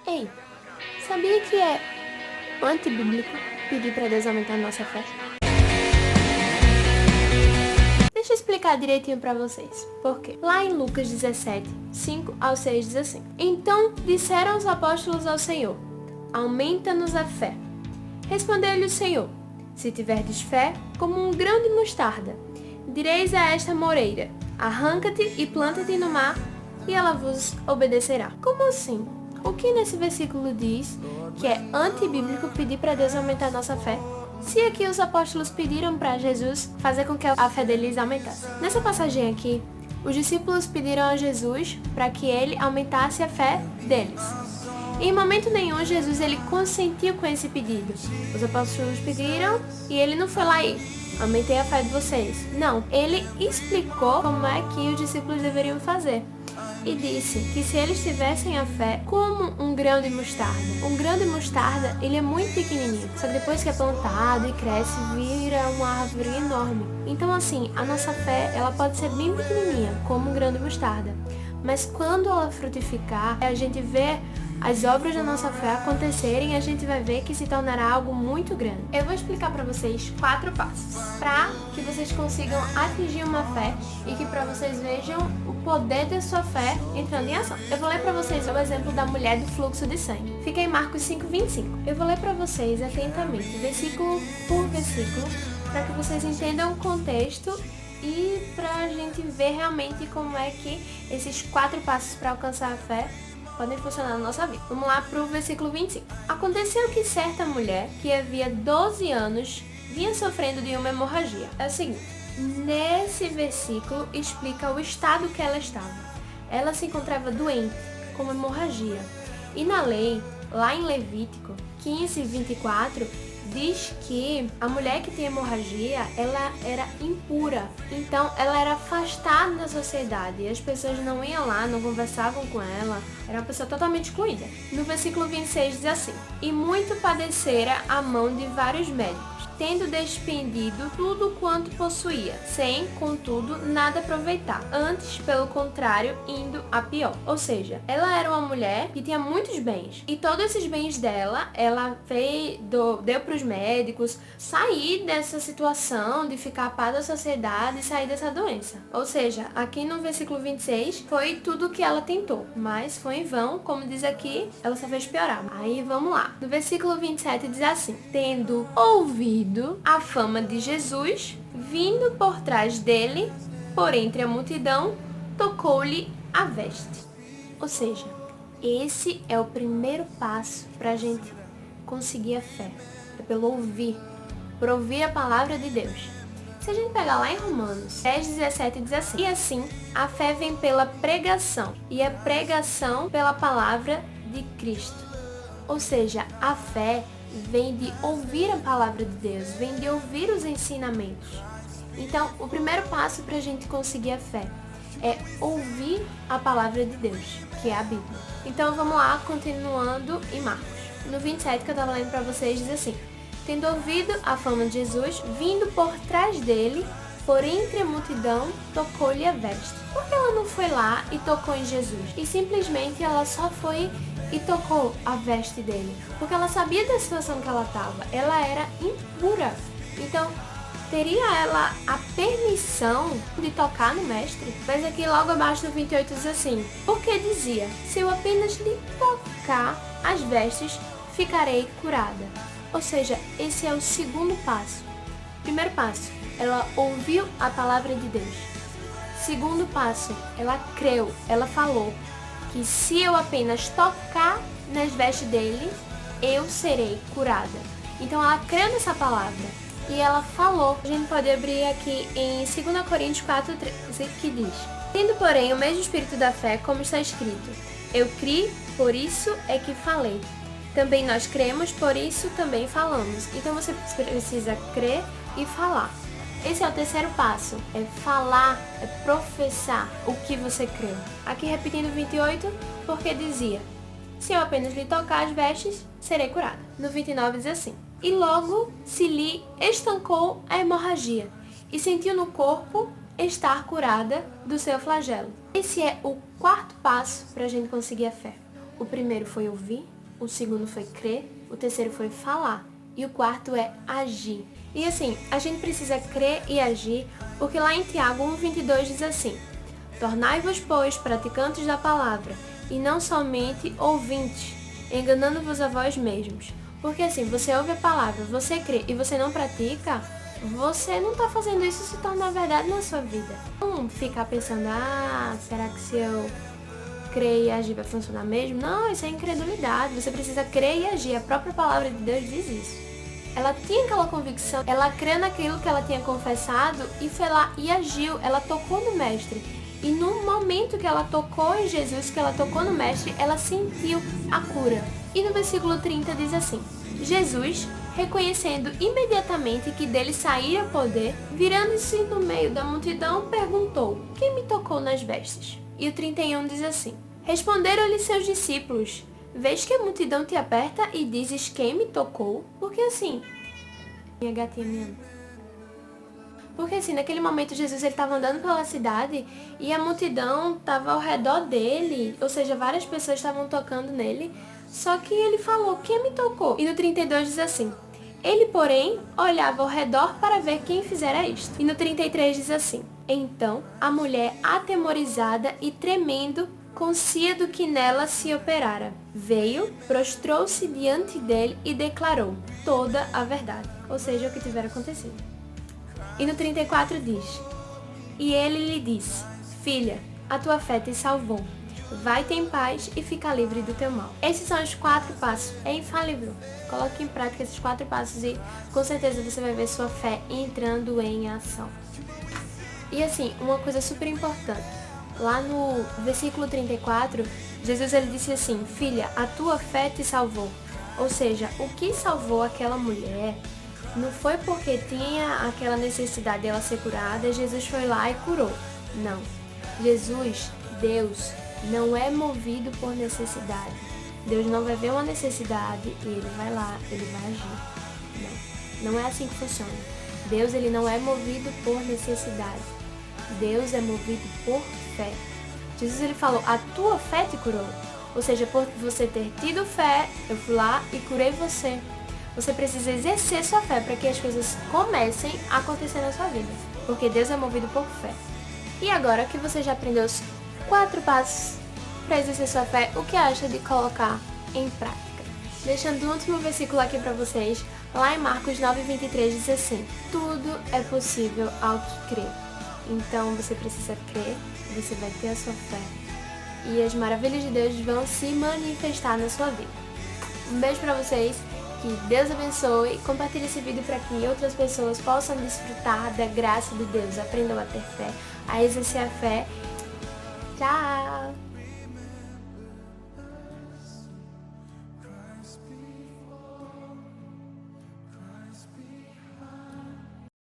Ei, sabia que é antibíblico pedir para Deus aumentar a nossa fé? Deixa eu explicar direitinho para vocês. Por quê? Lá em Lucas 17, 5 ao 6 diz assim: Então disseram os apóstolos ao Senhor: Aumenta-nos a fé. Respondeu-lhe o Senhor: Se tiverdes fé como um grão de mostarda, direis a esta moreira: Arranca-te e planta-te no mar, e ela vos obedecerá. Como assim? O que nesse versículo diz que é antibíblico pedir para Deus aumentar a nossa fé? Se aqui os apóstolos pediram para Jesus fazer com que a fé deles aumentasse. Nessa passagem aqui, os discípulos pediram a Jesus para que ele aumentasse a fé deles. E em momento nenhum Jesus ele consentiu com esse pedido. Os apóstolos pediram e ele não foi lá e aumentei a fé de vocês. Não, ele explicou como é que os discípulos deveriam fazer. E disse que se eles tivessem a fé como um grão de mostarda. Um grão de mostarda, ele é muito pequenininho. Só que depois que é plantado e cresce, vira uma árvore enorme. Então assim, a nossa fé, ela pode ser bem pequenininha, como um grão de mostarda. Mas quando ela frutificar, a gente vê as obras da nossa fé acontecerem, a gente vai ver que se tornará algo muito grande. Eu vou explicar para vocês 4 passos para que vocês consigam atingir uma fé e que para vocês vejam o poder da sua fé entrando em ação. Eu vou ler para vocês o exemplo da mulher do fluxo de sangue. Fica em Marcos 5:25. Eu vou ler para vocês atentamente, versículo por versículo, para que vocês entendam o contexto e para a gente ver realmente como é que esses 4 passos para alcançar a fé podem funcionar na nossa vida. Vamos lá para o versículo 25. Aconteceu que certa mulher, que havia 12 anos, vinha sofrendo de uma hemorragia. É o seguinte, nesse versículo explica o estado que ela estava. Ela se encontrava doente, com hemorragia. E na lei, lá em Levítico 15:24, diz que a mulher que tem hemorragia, ela era impura. Então, ela era afastada da sociedade. E as pessoas não iam lá, não conversavam com ela. Era uma pessoa totalmente excluída. No versículo 26 diz assim: E muito padecera a mão de vários médicos, tendo despendido tudo quanto possuía, sem, contudo, nada aproveitar. Antes, pelo contrário, indo a pior. Ou seja, ela era uma mulher que tinha muitos bens. E todos esses bens dela, ela deu para os médicos sair dessa situação de ficar a par da sociedade e sair dessa doença. Ou seja, aqui no versículo 26, foi tudo que ela tentou, mas foi em vão, como diz aqui, ela só fez piorar. Aí vamos lá. No versículo 27 diz assim: Tendo ouvido a fama de Jesus, vindo por trás dele, por entre a multidão, tocou-lhe a veste. Ou seja, esse é o primeiro passo para a gente conseguir a fé. É pelo ouvir, por ouvir a palavra de Deus. Se a gente pegar lá em Romanos 10:17 diz assim: E assim, a fé vem pela pregação, e a pregação pela palavra de Cristo. Ou seja, a fé vem de ouvir a palavra de Deus, vem de ouvir os ensinamentos. Então, o primeiro passo para a gente conseguir a fé é ouvir a palavra de Deus, que é a Bíblia. Então, vamos lá, continuando em Marcos. No 27 que eu estava lendo para vocês, diz assim: Tendo ouvido a fama de Jesus, vindo por trás dele, por entre a multidão, tocou-lhe a veste. Por que ela não foi lá e tocou em Jesus? E simplesmente ela só foi e tocou a veste dele. Porque ela sabia da situação que ela estava. Ela era impura. Então, teria ela a permissão de tocar no mestre? Mas aqui logo abaixo no 28 diz assim: Porque dizia, se eu apenas lhe tocar as vestes, ficarei curada. Ou seja, esse é o segundo passo. Primeiro passo, ela ouviu a palavra de Deus. Segundo passo, ela creu, ela falou que se eu apenas tocar nas vestes dele, eu serei curada. Então ela creu nessa palavra e ela falou. A gente pode abrir aqui em 2 Coríntios 4:13, que diz: Tendo, porém, o mesmo espírito da fé, como está escrito: Eu criei, por isso é que falei. Também nós cremos, por isso também falamos. Então você precisa crer e falar. Esse é o terceiro passo, é falar, é professar o que você crê. Aqui repetindo 28, porque dizia: Se eu apenas lhe tocar as vestes, serei curada. No 29 diz assim: E logo se lhe estancou a hemorragia, e sentiu no corpo estar curada do seu flagelo. Esse é o quarto passo para a gente conseguir a fé. O primeiro foi ouvir, o segundo foi crer, o terceiro foi falar e o quarto é agir. E assim, a gente precisa crer e agir porque lá em Tiago 1,22 diz assim: tornai-vos, pois, praticantes da palavra e não somente ouvintes, enganando-vos a vós mesmos. Porque assim, você ouve a palavra, você crê e você não pratica, você não está fazendo isso se tornar verdade na sua vida. Não ficar pensando, será que se eu crer e agir vai funcionar mesmo? Não, isso é incredulidade. Você precisa crer e agir. A própria palavra de Deus diz isso. Ela tinha aquela convicção, ela creu naquilo que ela tinha confessado e foi lá e agiu. Ela tocou no Mestre. E no momento que ela tocou em Jesus, que ela tocou no Mestre, ela sentiu a cura. E no versículo 30 diz assim: Jesus, reconhecendo imediatamente que dele saía poder, virando-se no meio da multidão, perguntou: quem me tocou nas vestes? E o 31 diz assim: responderam-lhe seus discípulos: vês que a multidão te aperta e dizes quem me tocou? Porque assim, minha gatinha me ama. Porque assim, naquele momento Jesus ele estava andando pela cidade e a multidão estava ao redor dele, ou seja, várias pessoas estavam tocando nele, só que ele falou, quem me tocou? E no 32 diz assim: ele, porém, olhava ao redor para ver quem fizera isto. E no 33 diz assim: então a mulher, atemorizada e tremendo, conscia do que nela se operara, veio, prostrou-se diante dele e declarou toda a verdade, ou seja, o que tivera acontecido. E no 34 diz: e ele lhe disse: filha, a tua fé te salvou. Vai-te em paz e fica livre do teu mal. Esses são os 4 passos. É infalível. Coloque em prática esses 4 passos e com certeza você vai ver sua fé entrando em ação. E assim, uma coisa super importante. Lá no versículo 34, Jesus ele disse assim: filha, a tua fé te salvou. Ou seja, o que salvou aquela mulher não foi porque tinha aquela necessidade dela ser curada, Jesus foi lá e curou. Não. Jesus, Deus, não é movido por necessidade. Deus não vai ver uma necessidade e ele vai lá, ele vai agir. Não é assim que funciona. Deus ele não é movido por necessidade. Deus é movido por fé. Jesus ele falou, a tua fé te curou. Ou seja, por você ter tido fé, eu fui lá e curei você. Você precisa exercer sua fé para que as coisas comecem a acontecer na sua vida. Porque Deus é movido por fé. E agora que você já aprendeu os 4 passos para exercer sua fé, o que acha de colocar em prática? Deixando o último versículo aqui para vocês, lá em Marcos 9:23 diz assim: tudo é possível ao que crer. Então você precisa crer, você vai ter a sua fé e as maravilhas de Deus vão se manifestar na sua vida. Um beijo para vocês, que Deus abençoe, compartilhe esse vídeo para que outras pessoas possam desfrutar da graça de Deus, aprendam a ter fé, a exercer a fé. Tchau!